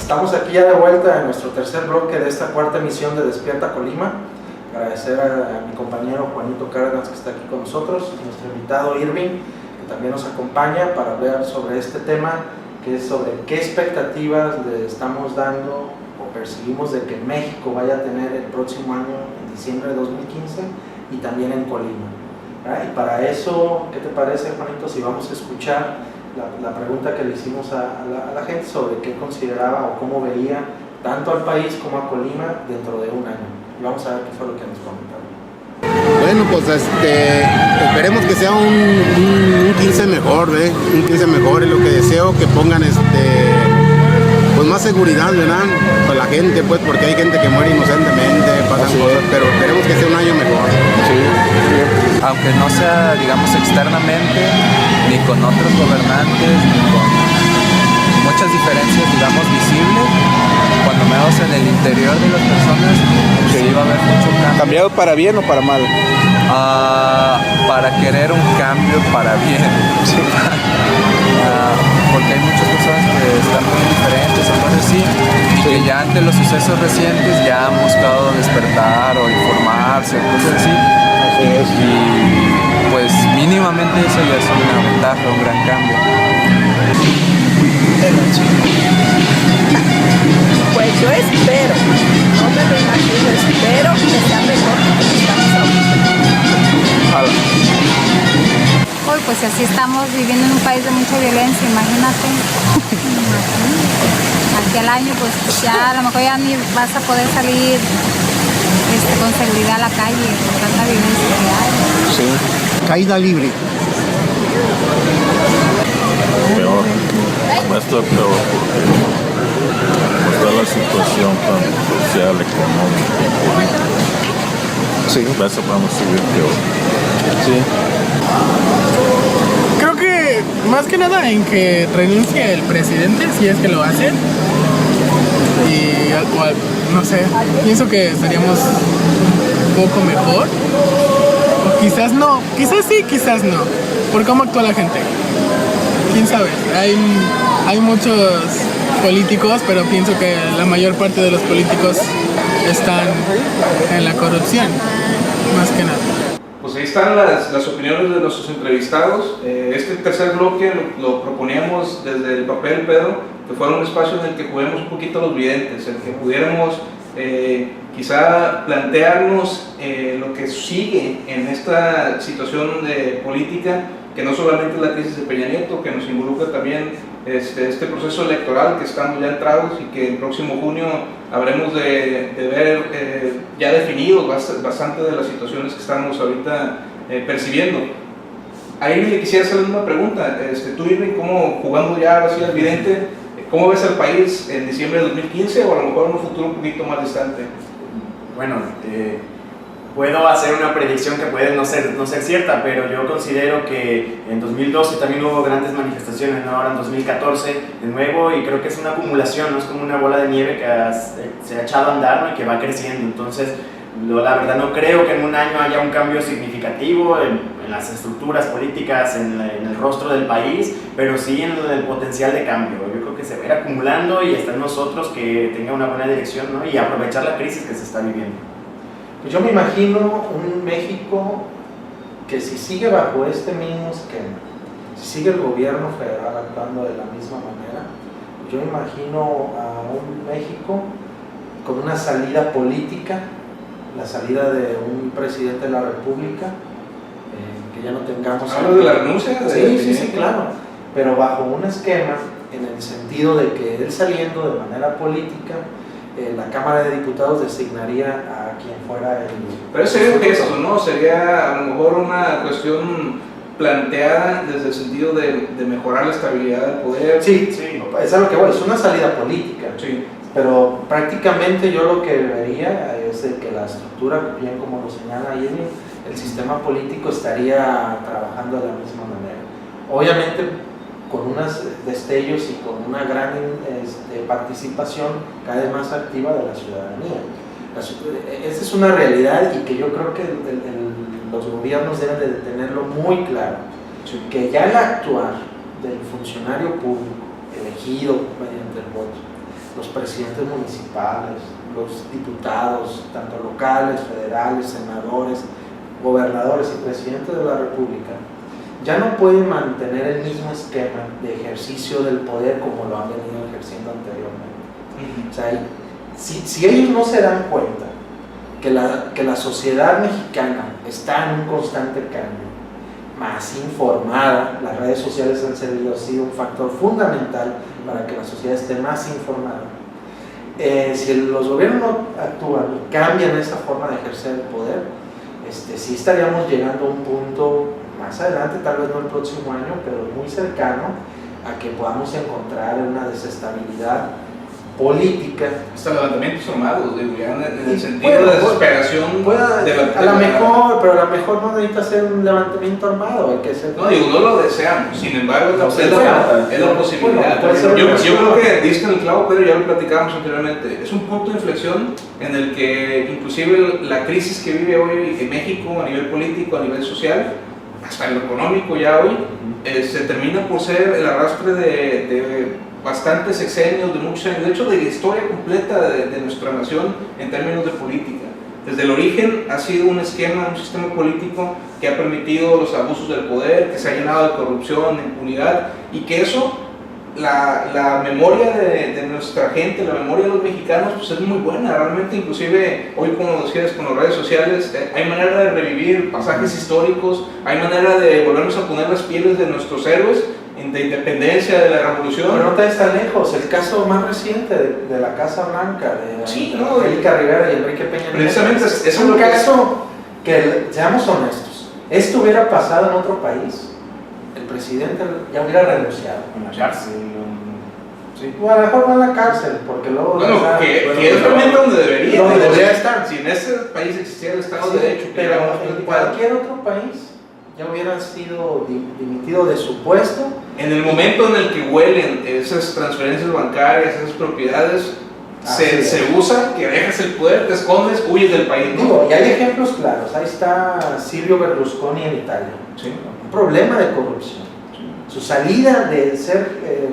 Estamos aquí ya de vuelta en nuestro tercer bloque de esta cuarta emisión de Despierta Colima. Agradecer a mi compañero Juanito Cárdenas que está aquí con nosotros, nuestro invitado Irving, que también nos acompaña para hablar sobre este tema, que es sobre qué expectativas le estamos dando o percibimos de que México vaya a tener el próximo año, en diciembre de 2015, y también en Colima. Y para eso, ¿qué te parece, Juanito, si vamos a escuchar la pregunta que le hicimos a la gente sobre qué consideraba o cómo veía tanto al país como a Colima dentro de un año? Y vamos a ver qué fue lo que nos comentaron. Bueno, pues esperemos que sea un 15 mejor, un 15 mejor, es lo que deseo, que pongan pues más seguridad, ¿verdad? Para la gente, pues, porque hay gente que muere inocentemente, pasan cosas, pero esperemos que sea un año mejor. Sí. Aunque no sea, digamos, externamente, ni con otros gobernantes, ni con muchas diferencias, digamos, visibles, cuando menos en el interior de las personas, sí va a haber mucho cambio. ¿Cambiado para bien o para mal? Para querer un cambio para bien. Sí. Porque hay muchas personas que están muy diferentes, cosas así, y que ya ante los sucesos recientes ya han buscado despertar o informarse, cosas así. Así es. Y pues mínimamente eso ya es una ventaja, un gran cambio. Pues yo espero, no me lo imagino, espero que sea mejor que lo que estamos ahorita. Hoy pues así estamos viviendo en un país de mucha violencia, imagínate. Aquí al año pues ya a lo mejor ya ni vas a poder salir con seguridad a la calle con tanta violencia que hay. Sí. Caída libre. Peor, va a estar peor porque está la situación tan social, económica y política. Sí. Vamos a subir peor. Sí. Creo que más que nada en que renuncie el presidente, si es que lo hacen. Y no sé, pienso que estaríamos un poco mejor. O quizás no, quizás sí, quizás no. Por cómo actúa la gente. Quién sabe, hay muchos políticos, pero pienso que la mayor parte de los políticos están en la corrupción, más que nada. Pues ahí están las opiniones de nuestros entrevistados. Este tercer bloque lo proponíamos desde el papel, Pedro, que fuera un espacio en el que juguemos un poquito a los videntes, en el que pudiéramos quizá plantearnos lo que sigue en esta situación de política, que no solamente es la crisis de Peña Nieto, que nos involucra también este proceso electoral que estamos ya entrados y que el próximo junio habremos de ver ya definidos bastante de las situaciones que estamos ahorita percibiendo. Ahí le quisiera hacer una pregunta, tú Irving, ¿cómo, jugando ya así al vidente, cómo ves al país en diciembre de 2015 o a lo mejor en un futuro un poquito más distante? Bueno, puedo hacer una predicción que puede no ser cierta, pero yo considero que en 2012 también hubo grandes manifestaciones, ¿no? Ahora en 2014 de nuevo, y creo que es una acumulación, ¿no? Es como una bola de nieve que se ha echado a andar, ¿no? Y que va creciendo. Entonces, la verdad no creo que en un año haya un cambio significativo en las estructuras políticas, en el rostro del país, pero sí en el potencial de cambio. Yo creo que se va a ir acumulando y está en nosotros que tenga una buena dirección, ¿no? Y aprovechar la crisis que se está viviendo. Pues yo me imagino un México que si sigue bajo este mismo esquema, si sigue el gobierno federal actuando de la misma manera, yo me imagino a un México con una salida política, la salida de un presidente de la República, que ya no tengamos... ¿Hablas de la renuncia? Sí, claro, pero bajo un esquema en el sentido de que él saliendo de manera política, la Cámara de Diputados designaría a quien fuera el... Pero sería un gesto, ¿no? Sería a lo mejor una cuestión planteada desde el sentido de mejorar la estabilidad del poder. Sí, es a lo que voy, es una salida política. Sí. Pero prácticamente yo lo que vería es de que la estructura, bien como lo señala Irving, el sistema político estaría trabajando de la misma manera. Obviamente con unos destellos y con una gran participación cada vez más activa de la ciudadanía. Esa es una realidad y que yo creo que los gobiernos deben de tenerlo muy claro, que ya el actuar del funcionario público elegido mediante el voto los presidentes municipales, los diputados, tanto locales, federales, senadores, gobernadores y presidentes de la República, ya no pueden mantener el mismo esquema de ejercicio del poder como lo han venido ejerciendo anteriormente. O sea, si ellos no se dan cuenta que la sociedad mexicana está en un constante cambio, más informada, las redes sociales han sido un factor fundamental para que la sociedad esté más informada. Si los gobiernos no actúan y cambian esa forma de ejercer el poder, sí estaríamos llegando a un punto más adelante, tal vez no el próximo año, pero muy cercano a que podamos encontrar una desestabilidad política. Hasta levantamientos armados, digo, ya en el sentido de desesperación. A lo mejor no necesita hacer un levantamiento armado, hay que ser. No, digo, no lo deseamos, sin embargo, es la posibilidad. Bueno, yo creo que diste en el clavo, Pedro, ya lo platicamos anteriormente. Es un punto de inflexión en el que, inclusive, la crisis que vive hoy en México a nivel político, a nivel social, hasta en lo económico ya hoy, se termina por ser el arrastre de bastantes sexenios, de muchos años, de hecho de la historia completa de nuestra nación en términos de política. Desde el origen ha sido un esquema, un sistema político que ha permitido los abusos del poder, que se ha llenado de corrupción, de impunidad, y que eso, la memoria de nuestra gente, la memoria de los mexicanos, pues es muy buena. Realmente, inclusive hoy, como decías, con las redes sociales, hay manera de revivir pasajes históricos, hay manera de volvernos a poner las pieles de nuestros héroes de independencia, de la revolución. Pero no te ves tan lejos, el caso más reciente de la Casa Blanca, de Angélica Rivera y Enrique Peña Nieto. Precisamente es un caso que, seamos honestos, esto hubiera pasado en otro país, el presidente ya hubiera renunciado. En la cárcel. Sí. O a lo mejor no en la cárcel, porque luego... Bueno, que es realmente donde debería. Donde debería estar. Si en ese país existiera el Estado sí, de Derecho, pero en cualquier otro país ya hubieran sido dimitidos de su puesto. En el momento en el que huelen esas transferencias bancarias, esas propiedades, se usa que dejas el poder, te escondes, huyes del país. ¿No? Digo, y hay ejemplos claros. Ahí está Silvio Berlusconi en Italia. Sí. Un problema de corrupción. Sí. Su salida de ser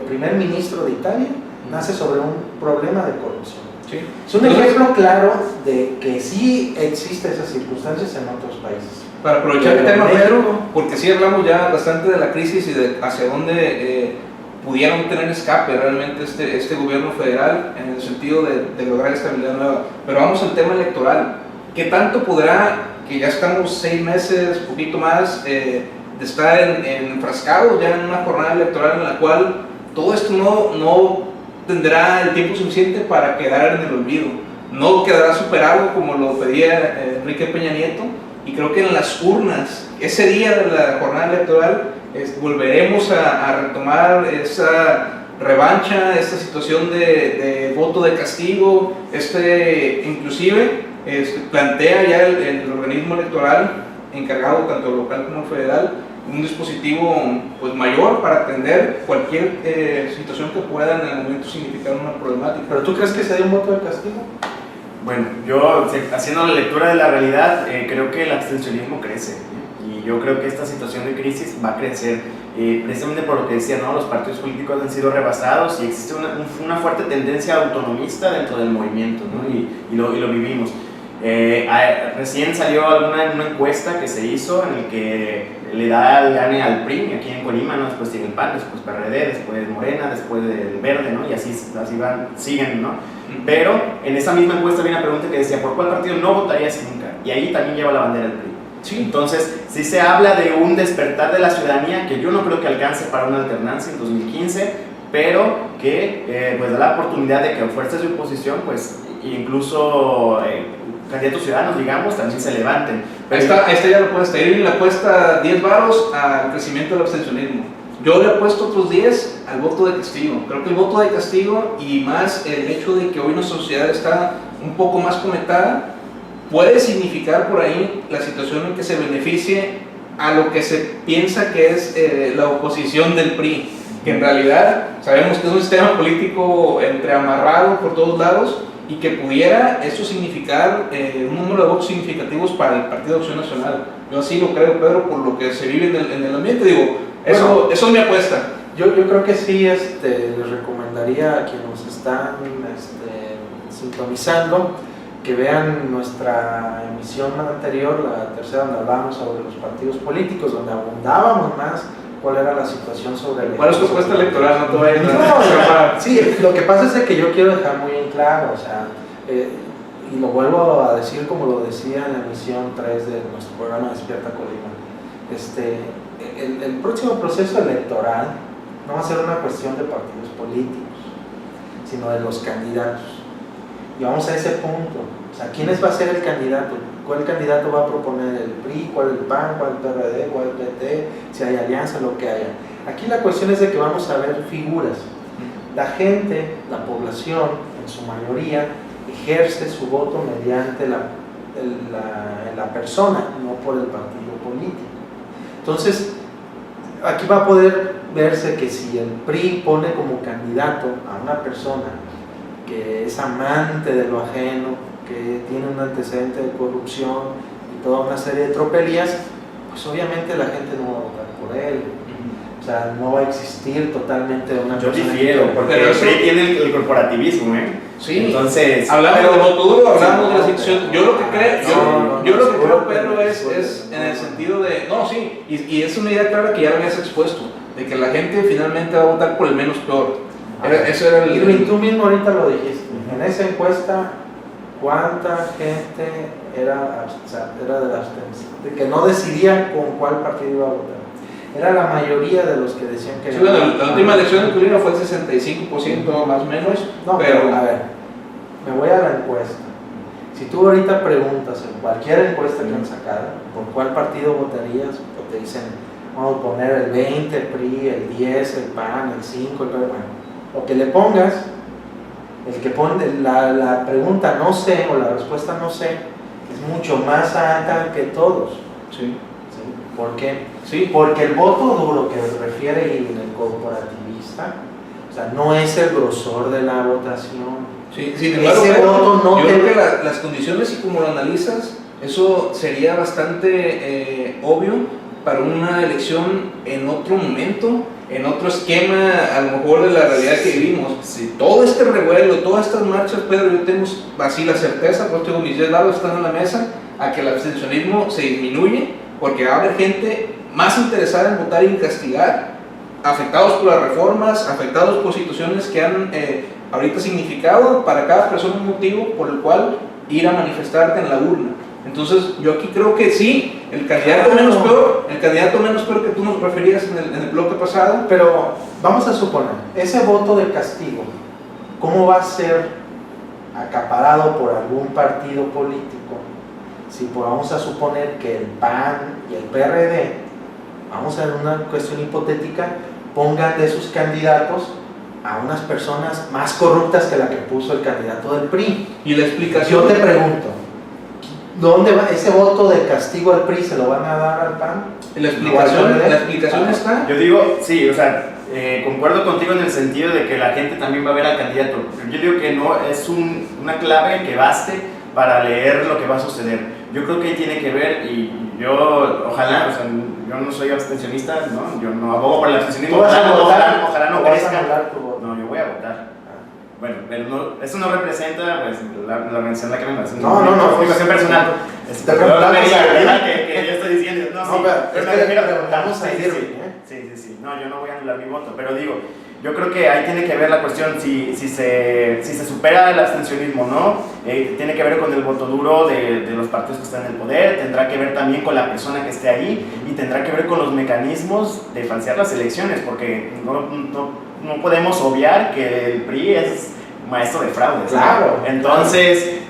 primer ministro de Italia nace sobre un problema de corrupción. Sí. Es un ejemplo claro de que sí existen esas circunstancias en otros países. Para aprovechar el tema, Pedro, porque sí hablamos ya bastante de la crisis y de hacia dónde pudieron tener escape realmente este gobierno federal en el sentido de lograr estabilidad nueva. Pero vamos al tema electoral. ¿Qué tanto podrá, que ya estamos 6 meses, poquito más, de estar enfrascados ya en una jornada electoral en la cual todo esto no tendrá el tiempo suficiente para quedar en el olvido? No quedará superado como lo pedía Enrique Peña Nieto. Y creo que en las urnas, ese día de la jornada electoral, volveremos a retomar esa revancha, esta situación de voto de castigo, inclusive plantea ya el organismo electoral encargado tanto local como federal un dispositivo pues mayor para atender cualquier situación que pueda en el momento significar una problemática. ¿Pero tú crees que se dé un voto de castigo? Bueno, yo haciendo la lectura de la realidad, creo que el abstencionismo crece, y yo creo que esta situación de crisis va a crecer, precisamente por lo que decía, ¿no? Los partidos políticos han sido rebasados y existe una fuerte tendencia autonomista dentro del movimiento, ¿no? y lo vivimos. Recién salió una encuesta que se hizo en el que le da el gane al PRI aquí en Colima, ¿no? Después tiene el PAN, después PRD, después Morena, después del Verde, ¿no? Y así siguen, ¿no? Pero en esa misma encuesta había una pregunta que decía, ¿por cuál partido no votarías nunca? Y ahí también lleva la bandera del PRI. Sí. Entonces, sí se habla de un despertar de la ciudadanía que yo no creo que alcance para una alternancia en 2015, pero que pues da la oportunidad de que fuerzas de oposición, pues incluso candidatos ciudadanos, digamos, también se levanten. Ahí está ya la apuesta. Irving le apuesta 10 varos al crecimiento del abstencionismo. Yo le apuesto otros 10 al voto de castigo. Creo que el voto de castigo y más el hecho de que hoy nuestra sociedad está un poco más conectada puede significar por ahí la situación en que se beneficie a lo que se piensa que es la oposición del PRI, que en realidad sabemos que es un sistema político entreamarrado por todos lados y que pudiera eso significar un número de votos significativos para el Partido de Acción Nacional. Yo así lo creo, Pedro, por lo que se vive en el ambiente. Digo, eso es mi apuesta. Yo creo que sí, les recomendaría a quienes nos están sintonizando, que vean nuestra emisión anterior, la tercera, donde hablábamos sobre los partidos políticos, donde abundábamos más cuál era la situación sobre el... ¿Cuál es tu propuesta electoral? No te vayas a... Sí, lo que pasa es que yo quiero dejar muy en claro, o sea, y lo vuelvo a decir como lo decía en la emisión 3 de nuestro programa Despierta Colima, el próximo proceso electoral no va a ser una cuestión de partidos políticos, sino de los candidatos. Y vamos a ese punto, o sea, ¿quién va a ser el candidato? ¿Cuál candidato va a proponer el PRI? ¿Cuál el PAN? ¿Cuál el PRD? ¿Cuál el PT? Si hay alianza, lo que haya. Aquí la cuestión es de que vamos a ver figuras. La gente, la población, en su mayoría, ejerce su voto mediante la persona, no por el partido político. Entonces, aquí va a poder verse que si el PRI pone como candidato a una persona que es amante de lo ajeno, que tiene un antecedente de corrupción y toda una serie de tropelías, pues obviamente la gente no va a votar por él. O sea, no va a existir totalmente una Yo persona. difiero, porque el PRI tiene el corporativismo, Sí, entonces... hablamos de voto duro, hablamos de la sección. Yo lo que creo, Pedro, es en el sentido de... No, sí, y es una idea clara que ya lo habías expuesto, de que la gente finalmente va a votar por el menos peor. Eso era el... Irving, tú mismo ahorita lo dijiste. En esa encuesta, ¿cuánta gente era de la abstención? De que no decidía con cuál partido iba a votar. Era la mayoría de los que decían que... Sí, bueno, la última elección en Colima fue el 65% más o menos. No, pero a ver, me voy a la encuesta. Si tú ahorita preguntas en cualquier encuesta que han sacado, ¿por cuál partido votarías? O te dicen, vamos a poner el 20, el PRI, el 10, el PAN, el 5, el... Bueno, lo que le pongas, el que pone la pregunta no sé o la respuesta no sé, es mucho más alta que todos. Sí. ¿Por qué? Sí. Porque el voto duro que refiere el corporativista, o sea, no es el grosor de la votación. Sí, sin embargo, ese voto no yo creo que las condiciones y como lo analizas, eso sería bastante obvio para una elección en otro momento, en otro esquema, a lo mejor de la realidad que vivimos. Sí. Todo este revuelo, todas estas marchas, Pedro, yo tengo así la certeza, pues tengo mis 10 lados están en la mesa, a que el abstencionismo se disminuye, porque va a haber gente más interesada en votar y en castigar, afectados por las reformas, afectados por situaciones que han ahorita significado para cada persona un motivo por el cual ir a manifestarte en la urna. Entonces yo aquí creo que sí, el candidato menos peor que tú nos referías en el bloque pasado. Pero vamos a suponer, ese voto de castigo, ¿cómo va a ser acaparado por algún partido político? Si vamos a suponer que el PAN y el PRD, vamos a ver una cuestión hipotética, pongan de sus candidatos a unas personas más corruptas que la que puso el candidato del PRI. Y la explicación... Yo te pregunto, ¿dónde va ese voto de castigo al PRI? ¿Se lo van a dar al PAN? La explicación está... Yo digo, sí, o sea, concuerdo contigo en el sentido de que la gente también va a ver al candidato. Yo digo que no es una clave que baste para leer lo que va a suceder. Yo creo que ahí tiene que ver, y yo, ojalá, o sea, yo no soy abstencionista, ¿no? Yo no abogo por el abstencionismo, ojalá no crezca. No, yo voy a votar. Bueno, pero no, eso no representa pues, la organización en la que me basa. No, es cuestión personal. Te preguntamos que yo estoy diciendo. No, sí, pero me refiero a preguntamos a Irving. Sí. No, yo no voy a anular mi voto, pero digo, yo creo que ahí tiene que ver la cuestión si se supera el abstencionismo, ¿no? Tiene que ver con el voto duro de los partidos que están en el poder, tendrá que ver también con la persona que esté ahí y tendrá que ver con los mecanismos de falsear las elecciones, porque no podemos obviar que el PRI es maestro de fraudes. Claro. Entonces,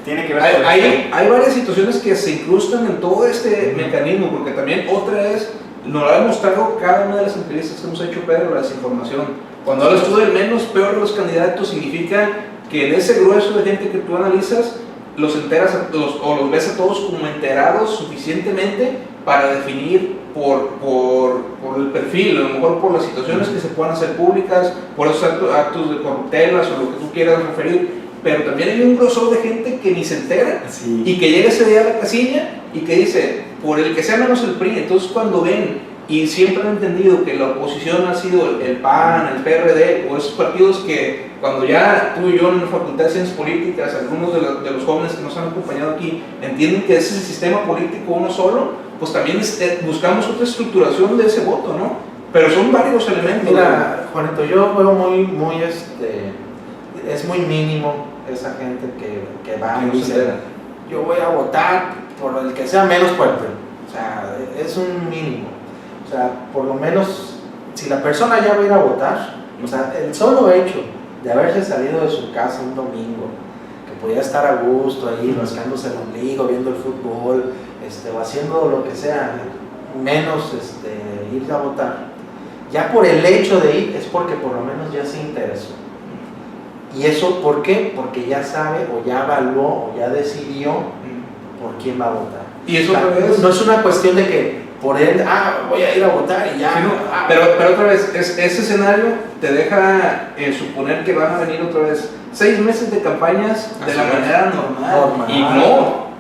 tiene que ver con hay varias situaciones que se incrustan en todo este mecanismo, porque también otra es... Nos lo ha demostrado cada una de las entrevistas que hemos hecho, Pedro, la desinformación. Cuando hablas tú del menos peor de los candidatos, significa que en ese grueso de gente que tú analizas, los enteras o los ves a todos como enterados suficientemente para definir por el perfil, a lo mejor por las situaciones que se puedan hacer públicas, por esos actos de corruptelas o lo que tú quieras referir. Pero también hay un grosor de gente que ni se entera y que llega ese día a la casilla y que dice, por el que sea menos el PRI. Entonces cuando ven y siempre han entendido que la oposición ha sido el PAN, el PRD o esos partidos que cuando ya tú y yo en la Facultad de Ciencias Políticas, algunos de los jóvenes que nos han acompañado aquí, entienden que ese es el sistema político uno solo, pues también buscamos otra estructuración de ese voto, ¿no? Pero son varios elementos. Mira, Juanito, yo veo es muy mínimo esa gente que va y dice, yo voy a votar por el que sea menos fuerte. O sea, es un mínimo. O sea, por lo menos, si la persona ya va a ir a votar, o sea, el solo hecho de haberse salido de su casa un domingo, que podía estar a gusto ahí, rascándose el ombligo, viendo el fútbol, o haciendo lo que sea, menos ir a votar, ya por el hecho de ir, es porque por lo menos ya se interesó. ¿Y eso por qué? Porque ya sabe, o ya evaluó, o ya decidió por quién va a votar. Y eso no es una cuestión de que por él, voy a ir a votar y ya. Sí, no, pero otra vez, ese escenario te deja suponer que van a venir otra vez 6 meses de campañas de la manera normal. Y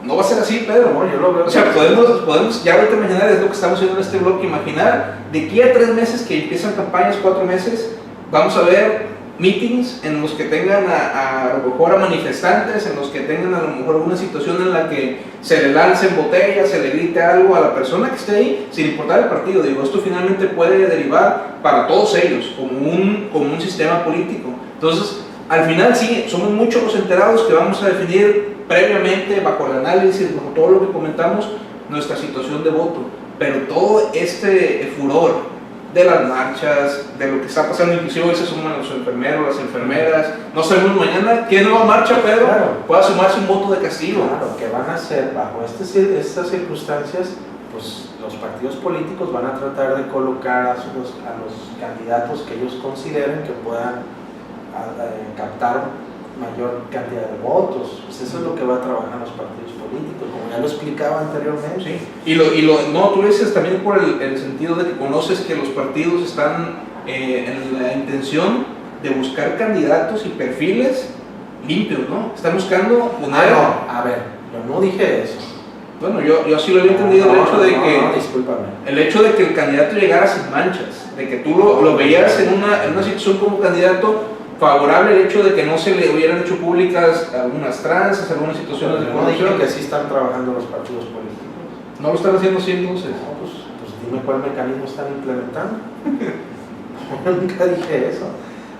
no va a ser así, Pedro. No, yo lo veo. O sea, podemos ya ahorita imaginar, es lo que estamos haciendo en este bloque, imaginar de aquí a 3 meses que empiezan campañas, 4 meses, vamos a ver meetings en los que tengan a lo mejor a manifestantes, en los que tengan a lo mejor una situación en la que se le lancen botellas, se le grite algo a la persona que esté ahí, sin importar el partido. Digo, esto finalmente puede derivar para todos ellos como un sistema político. Entonces, al final sí, somos muchos los enterados que vamos a definir previamente, bajo el análisis, bajo todo lo que comentamos, nuestra situación de voto. Pero todo este furor de las marchas, de lo que está pasando, inclusive hoy se suman los enfermeros, las enfermeras, no sabemos mañana quién no va a marcha, Pedro, pueda sumarse un voto de castigo. Claro, que van a hacer bajo estas circunstancias, pues los partidos políticos van a tratar de colocar a los candidatos que ellos consideren que puedan captar mayor cantidad de votos. Pues eso es lo que va a trabajar los partidos políticos, como ya lo explicaba anteriormente. Sí. No, tú lo dices también por el sentido de que conoces que los partidos están en la intención de buscar candidatos y perfiles limpios, ¿no? Están buscando poner... a ver, yo no dije eso. Bueno, yo así lo había entendido, discúlpame. El hecho de que el candidato llegara sin manchas, de que tú lo veías en una situación como candidato favorable, el hecho de que no se le hubieran hecho públicas algunas tranzas, algunas situaciones de corrupción. No dije que sí están trabajando los partidos políticos. ¿No lo están haciendo así entonces? No, pues dime cuál mecanismo están implementando. Nunca dije eso.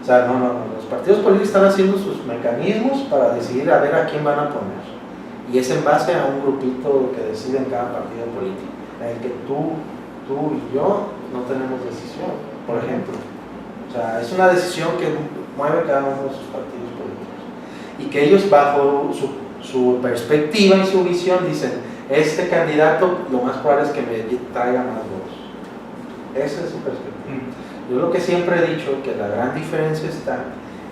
O sea, no, los partidos políticos están haciendo sus mecanismos para decidir a ver a quién van a poner. Y es en base a un grupito que decide en cada partido político, en el que tú y yo no tenemos decisión, por ejemplo. O sea, es una decisión que mueve cada uno de sus partidos políticos. Y que ellos, bajo su perspectiva y su visión, dicen, este candidato lo más probable es que me traiga más votos. Esa es su perspectiva. Yo lo que siempre he dicho, que la gran diferencia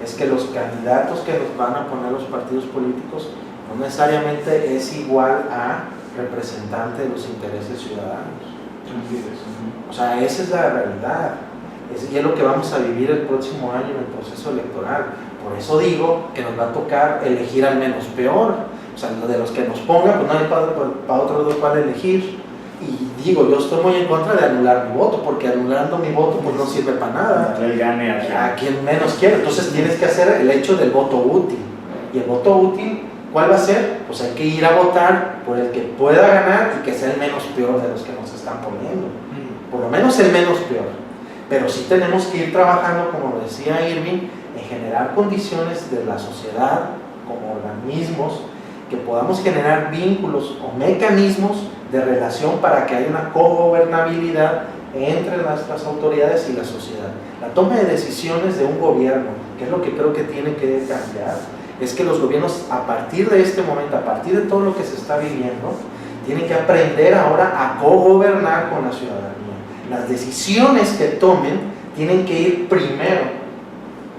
es que los candidatos que nos van a poner los partidos políticos no necesariamente es igual a representante de los intereses ciudadanos. O sea, esa es la realidad. Y es lo que vamos a vivir el próximo año en el proceso electoral. Por eso digo que nos va a tocar elegir al menos peor. O sea, de los que nos pongan, pues no hay para otro dos para elegir. Y digo, yo estoy muy en contra de anular mi voto, porque anulando mi voto pues no sirve para nada. A quien menos quiere. Entonces tienes que hacer el hecho del voto útil. Y el voto útil, ¿cuál va a ser? Pues hay que ir a votar por el que pueda ganar y que sea el menos peor de los que nos están poniendo. Por lo menos el menos peor. Pero sí tenemos que ir trabajando, como decía Irving, en generar condiciones de la sociedad, como organismos, que podamos generar vínculos o mecanismos de relación para que haya una cogobernabilidad entre nuestras autoridades y la sociedad. La toma de decisiones de un gobierno, que es lo que creo que tiene que cambiar, es que los gobiernos, a partir de este momento, a partir de todo lo que se está viviendo, tienen que aprender ahora a cogobernar con la ciudadanía. Las decisiones que tomen tienen que ir primero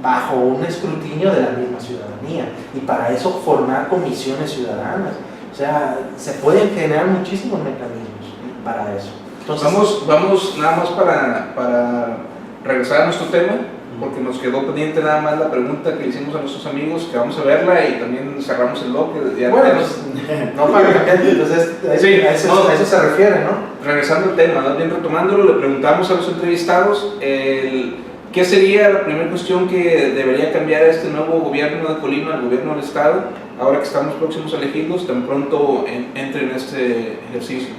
bajo un escrutinio de la misma ciudadanía, y para eso formar comisiones ciudadanas. O sea, se pueden generar muchísimos mecanismos para eso. Entonces, vamos nada más para regresar a nuestro tema, porque nos quedó pendiente nada más la pregunta que le hicimos a nuestros amigos, que vamos a verla y también cerramos el bloque. Bueno, pues, no para la gente, entonces a eso se refiere, ¿no? Regresando al tema, ¿no? Bien retomándolo, le preguntamos a los entrevistados qué ¿qué sería la primera cuestión que debería cambiar este nuevo gobierno de Colima, el gobierno del Estado, ahora que estamos próximos a elegirlos, tan pronto entre en este ejercicio?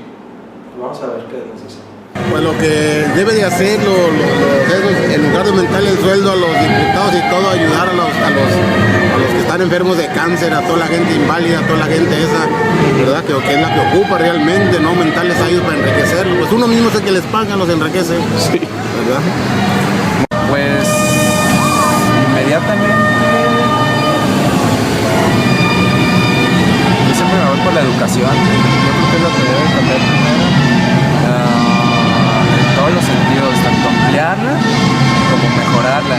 Vamos a ver qué nos dice. Pues lo que debe de hacer en lugar de aumentar el sueldo a los diputados y todo, ayudar a los que están enfermos de cáncer, a toda la gente inválida, a toda la gente esa, ¿verdad? Que es la que ocupa realmente, no aumentarles a ellos para enriquecerlos. Pues uno mismo es el que les paga, los enriquece, sí, ¿verdad? Pues inmediatamente yo siempre me voy por la educación. Yo creo que es lo que debe cambiar primero. En todos los sentidos, tanto ampliarla como mejorarla,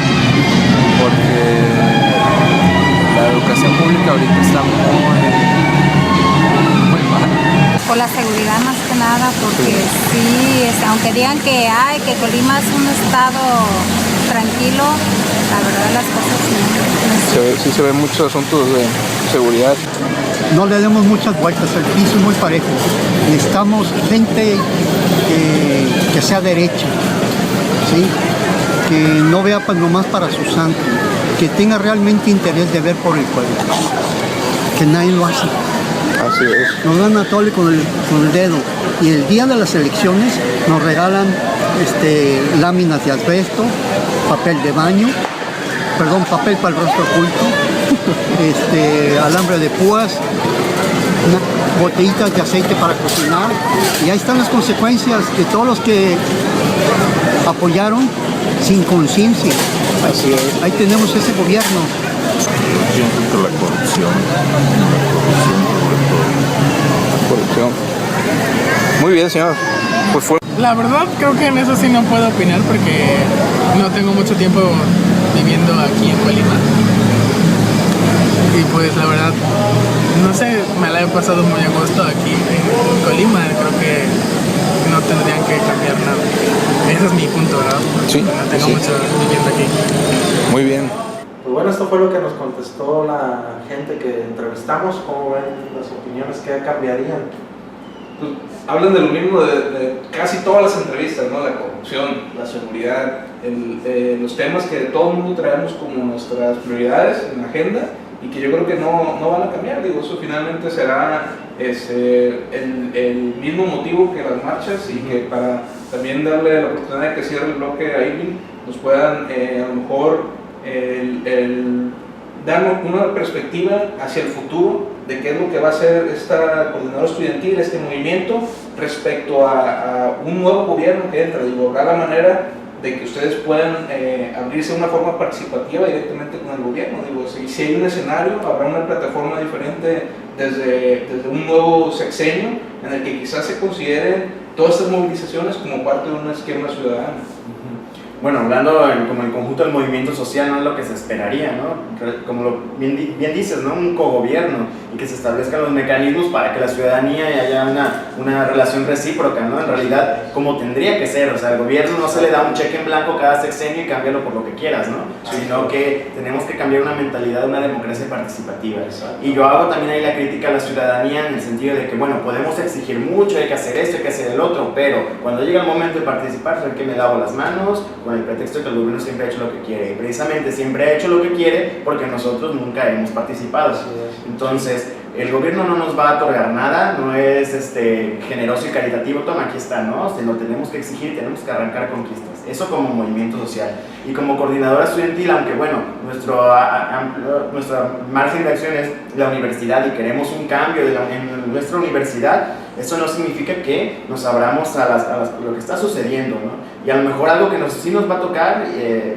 porque la educación pública ahorita está muy mal. Por la seguridad más que nada, porque sí, aunque digan que Colima es un estado tranquilo, la verdad las cosas no. Sí se ven muchos asuntos de seguridad. No le demos muchas vueltas, el piso es muy parejo. Necesitamos gente que sea derecha, ¿sí? Que no vea nomás para su santo, que tenga realmente interés de ver por el pueblo, que nadie lo hace. Así es. Nos dan a tole con el dedo, y el día de las elecciones nos regalan láminas de asbesto, papel de baño, papel para el rostro oculto, alambre de púas, botellitas de aceite para cocinar, y ahí están las consecuencias de todos los que apoyaron sin conciencia. Así es. Ahí tenemos ese gobierno. Yo siento que la corrupción sobre todo. Muy bien, señor. Pues fue. La verdad creo que en eso sí no puedo opinar porque no tengo mucho tiempo viviendo aquí en Colima. Y pues la verdad, no sé, me la he pasado muy a gusto aquí en Colima. Creo que no tendrían que cambiar nada. Ese es mi punto, ¿verdad? Sí. No tengo mucho viviendo aquí. Muy bien. Pues bueno, esto fue lo que nos contestó la gente que entrevistamos. ¿Cómo ven las opiniones que cambiarían? Pues, hablan de lo mismo de casi todas las entrevistas, ¿no? La corrupción, la seguridad, los temas que todo el mundo traemos como nuestras prioridades en la agenda y que yo creo que no van a cambiar. Digo, eso finalmente será el mismo motivo que las marchas, y que para también darle la oportunidad de que cierre el bloque a Irving, nos puedan a lo mejor darnos una perspectiva hacia el futuro de qué es lo que va a hacer esta coordinadora estudiantil, este movimiento, respecto a un nuevo gobierno que entra. Digo, habrá la manera de que ustedes puedan abrirse de una forma participativa directamente con el gobierno. Digo, si hay un escenario, habrá una plataforma diferente desde un nuevo sexenio en el que quizás se consideren todas estas movilizaciones como parte de un esquema ciudadano. Bueno, hablando como el conjunto del movimiento social, no es lo que se esperaría, ¿no? Como bien dices, ¿no? Un cogobierno, y que se establezcan los mecanismos para que la ciudadanía haya una relación recíproca, ¿no? En realidad, como tendría que ser, o sea, al gobierno no se le da un cheque en blanco cada sexenio y cámbialo por lo que quieras, ¿no? Sino que tenemos que cambiar una mentalidad de una democracia participativa. Y yo hago también ahí la crítica a la ciudadanía en el sentido de que, bueno, podemos exigir mucho, hay que hacer esto, hay que hacer el otro, pero cuando llega el momento de participar, ¿saben qué? Me lavo las manos con el pretexto de que el gobierno siempre ha hecho lo que quiere, y precisamente siempre ha hecho lo que quiere porque nosotros nunca hemos participado. Entonces, el gobierno no nos va a otorgar nada, no es generoso y caritativo, toma, aquí está, ¿no? Se lo tenemos que exigir, tenemos que arrancar conquistas. Eso como movimiento social. Y como coordinadora estudiantil, aunque bueno, nuestra margen de acción es la universidad y queremos un cambio en nuestra universidad, eso no significa que nos abramos a lo que está sucediendo, ¿no? Y a lo mejor algo que sí nos va a tocar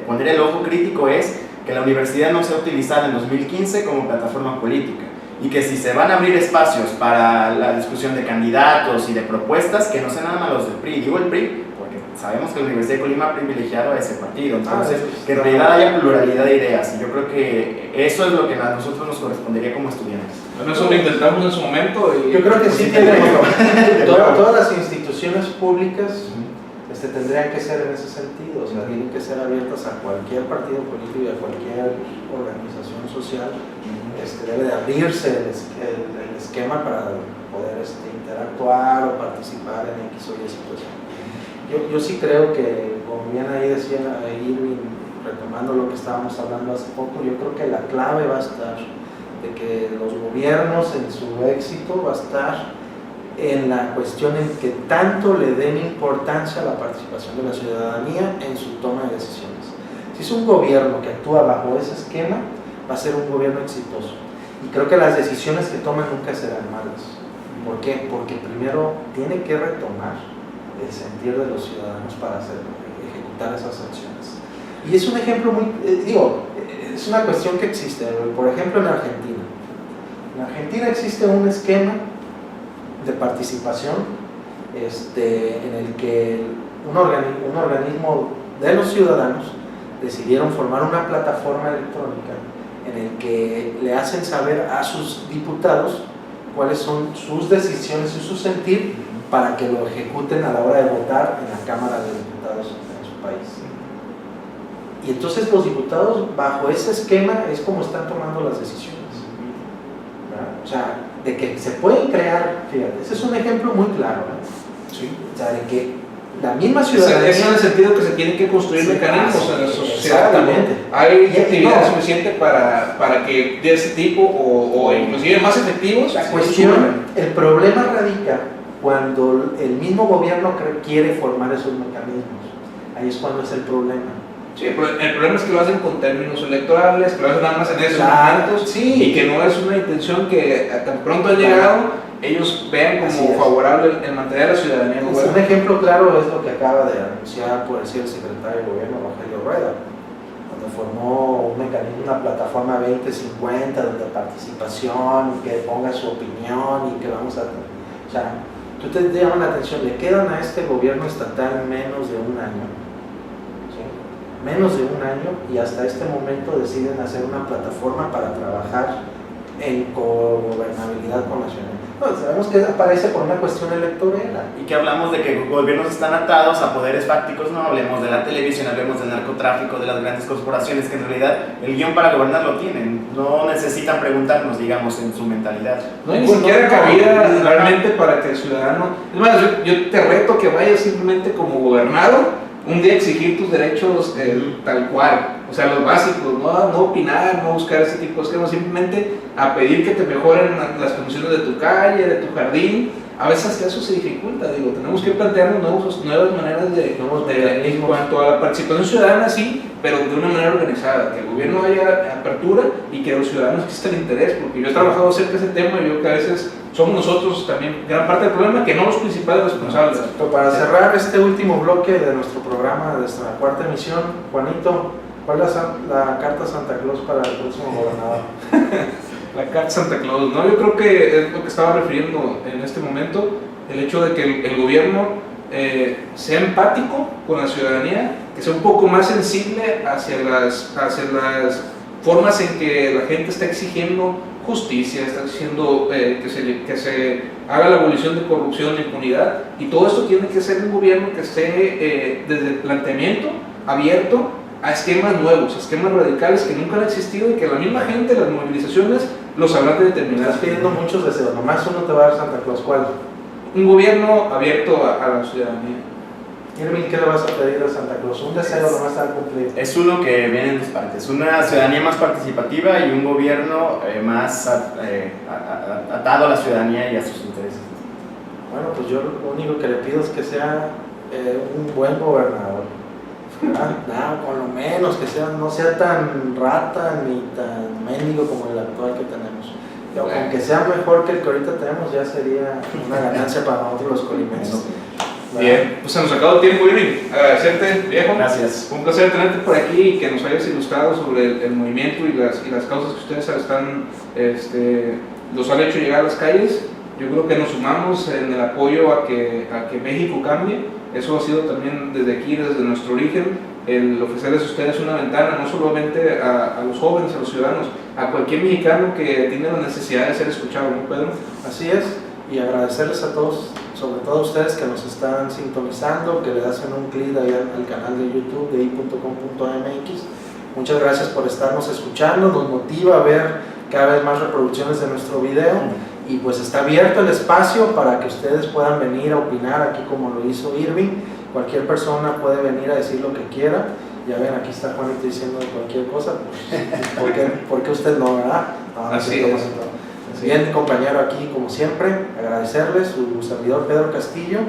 poner el ojo crítico es que la universidad no sea utilizada en 2015 como plataforma política, y que si se van a abrir espacios para la discusión de candidatos y de propuestas, que no sean nada más los del PRI. Digo el PRI porque sabemos que la Universidad de Colima ha privilegiado a ese partido, entonces que en realidad haya pluralidad de ideas, y yo creo que eso es lo que a nosotros nos correspondería como estudiantes. Bueno, eso lo intentamos en su momento. Y yo creo que sí todas las instituciones públicas tendrían que ser en ese sentido, o sea, tienen que ser abiertas a cualquier partido político y a cualquier organización social. Debe de abrirse el esquema para poder interactuar o participar en X o Y situación. Yo sí creo que, como bien ahí decía Irving, retomando lo que estábamos hablando hace poco, yo creo que la clave va a estar de que los gobiernos en su éxito va a estar en la cuestión en que tanto le den importancia a la participación de la ciudadanía en su toma de decisiones. Si es un gobierno que actúa bajo ese esquema, va a ser un gobierno exitoso. Y creo que las decisiones que toman nunca serán malas. ¿Por qué? Porque primero tiene que retomar el sentir de los ciudadanos para ejecutar esas acciones. Y es un ejemplo muy, es una cuestión que existe. Por ejemplo, en Argentina. En Argentina existe un esquema de participación en el que un organismo de los ciudadanos decidieron formar una plataforma electrónica en el que le hacen saber a sus diputados cuáles son sus decisiones y su sentir para que lo ejecuten a la hora de votar en la Cámara de Diputados en su país. Y entonces los diputados bajo ese esquema es como están tomando las decisiones. ¿Verdad? O sea, de que se pueden crear, fíjate, ese es un ejemplo muy claro, ¿eh? ¿Sí? O sea, de que la misma ciudadanía... Es en el sentido que se tienen que construir mecanismos en la sociedad. Exactamente. Hay actividad suficiente para que de ese tipo o inclusive más efectivos. La cuestión, el problema radica cuando el mismo gobierno quiere formar esos mecanismos. Ahí es cuando es el problema. Sí, pero el problema es que lo hacen con términos electorales, que lo hacen nada más en esos momentos, sí, y que no es una intención que tan pronto han llegado, ellos vean como favorable el mantener a la ciudadanía. Un ejemplo claro es lo que acaba de anunciar, por decir, el secretario de gobierno, Rogelio Rueda, cuando formó un mecanismo, una plataforma 2050 de participación, y que ponga su opinión y que vamos a... O sea, tú te llamas la atención, le quedan a este gobierno estatal menos de un año. Menos de un año, y hasta este momento deciden hacer una plataforma para trabajar en cogobernabilidad con la ciudadanía. No, sabemos que aparece por una cuestión electoral. Y que hablamos de que gobiernos están atados a poderes fácticos, no hablemos de la televisión, hablemos del narcotráfico, de las grandes corporaciones que en realidad el guión para gobernar lo tienen, no necesitan preguntarnos, digamos, en su mentalidad. No hay ni siquiera cabida realmente para que el ciudadano... Es más, yo te reto que vayas simplemente como gobernado un día exigir tus derechos tal cual, o sea, los básicos, no opinar, no buscar ese tipo de esquemas, simplemente a pedir que te mejoren las condiciones de tu calle, de tu jardín. A veces hasta eso se dificulta, digo, tenemos que plantearnos nuevas maneras en cuanto a la participación ciudadana, sí, pero de una manera organizada, que el gobierno haya apertura y que los ciudadanos exista el interés, porque yo he trabajado cerca de ese tema y veo que a veces somos nosotros también gran parte del problema, que no los principales responsables. Exacto. Para cerrar este último bloque de nuestro programa, de nuestra cuarta emisión, Juanito, ¿cuál es la carta Santa Claus para el próximo gobernador? La carta Santa Claus, ¿no? Yo creo que es lo que estaba refiriendo en este momento, el hecho de que el gobierno sea empático con la ciudadanía, que sea un poco más sensible hacia las formas en que la gente está exigiendo justicia, está exigiendo que se haga la abolición de corrupción e impunidad, y todo esto tiene que ser un gobierno que esté desde el planteamiento abierto a esquemas nuevos, esquemas radicales que nunca han existido y que la misma gente, las movilizaciones, los sabrán de determinar. Estás pidiendo muchos deseos, nomás uno te va a dar Santa Claus. ¿Cuál? Un gobierno abierto a la ciudadanía. Irving, ¿qué le vas a pedir a Santa Claus? Un deseo lo vas a cumplir. Es uno que viene en dos partes, una ciudadanía más participativa y un gobierno más atado a la ciudadanía y a sus intereses. Bueno, pues yo lo único que le pido es que sea un buen gobernador. Con lo menos que no sea tan rata ni tan mendigo como el actual que tenemos. Aunque sea mejor que el que ahorita tenemos, ya sería una ganancia para nosotros los colimenses. Bien, pues se nos acabó el tiempo, Irving. Agradecerte, viejo. Gracias. Fue un placer tenerte por aquí y que nos hayas ilustrado sobre el movimiento y las causas que ustedes los han hecho llegar a las calles. Yo creo que nos sumamos en el apoyo a que México cambie. Eso ha sido también desde aquí, desde nuestro origen, el ofrecerles a ustedes una ventana, no solamente a los jóvenes, a los ciudadanos, a cualquier mexicano que tiene la necesidad de ser escuchado, ¿no, Pedro? Así es, y agradecerles a todos, sobre todo a ustedes que nos están sintonizando, que le hacen un clic ahí al canal de YouTube de i.com.mx. Muchas gracias por estarnos escuchando, nos motiva a ver cada vez más reproducciones de nuestro video. Y pues está abierto el espacio para que ustedes puedan venir a opinar aquí como lo hizo Irving. Cualquier persona puede venir a decir lo que quiera Ya ven, aquí está Juanito diciendo cualquier cosa, pues, ¿por qué usted no, verdad? No, Así es. Bien, compañero, aquí como siempre, agradecerles, su servidor Pedro Castillo,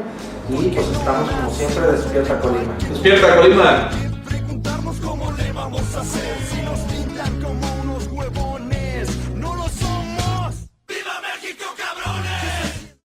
y pues estamos como siempre, Despierta Colima. Despierta Colima. Preguntarnos cómo le vamos a hacer si nos